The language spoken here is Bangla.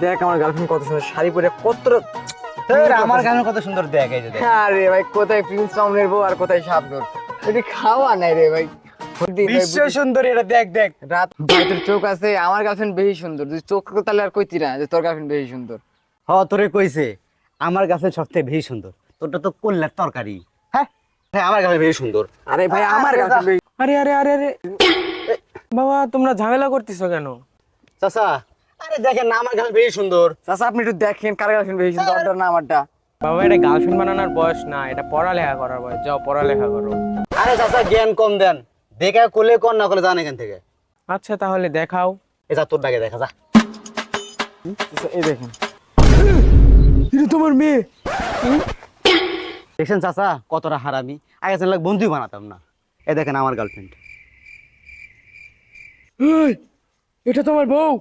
দেখ আমার গার্লফ্রেন্ড কত সুন্দর শাড়ি পরে কত। আমার গান কত সুন্দর দেখ এই যে দেখ। আরে ভাই কোথায় প্রিন্স মামুনের বউ আর কোথায় শাবনূর, এটি খাওয়া নাই রে ভাই। বিশ্ব সুন্দর এটা দেখ দেখ। রাত ভাই তোর চোখ আছে, আমার গার্লফ্রেন্ড বেশি সুন্দর, তুই চোখ তাহলে আর কইতি না যে তোর গার্লফ্রেন্ড বেশি সুন্দর। হ তোরে কইছে আমার গাছে সবথেকে বেশি সুন্দর, তোরটা তো কল্যার তরকারি। হ্যাঁ হ্যাঁ আমার গাছে বেশি সুন্দর। আরে ভাই আমার গার্লফ্রেন্ড বেশি। আরে আরে আরে আরে বাবা তোমরা ঝামেলা করতেছো কেন? চাচা আরে দেখেন না আমার গাছে বেশি সুন্দর। চাচা আপনি একটু দেখেন কার গার্লফ্রেন্ড বেশি সুন্দর, ওরটা না আমারটা। বাবা এটা গার্লফ্রেন্ড বানানোর বয়স না, এটা পড়ালেখা করার বয়স, যাও পড়ালেখা করো। আরে চাচা জ্ঞান কম দেন, দেখে কোলে কোন না কোলে জান এখান থেকে। আচ্ছা তাহলে দেখাও। এ যা তোর ডাকে দেখা যা। চাচা, এই দেখেন এটা তোমার মেয়ে? দেখছেন চাচা কতটা হারামি, আগে জানলে বন্ধুই বানাতাম না। এ দেখেন আমার গার্লফ্রেন্ড। এই, এটা তোমার বউ?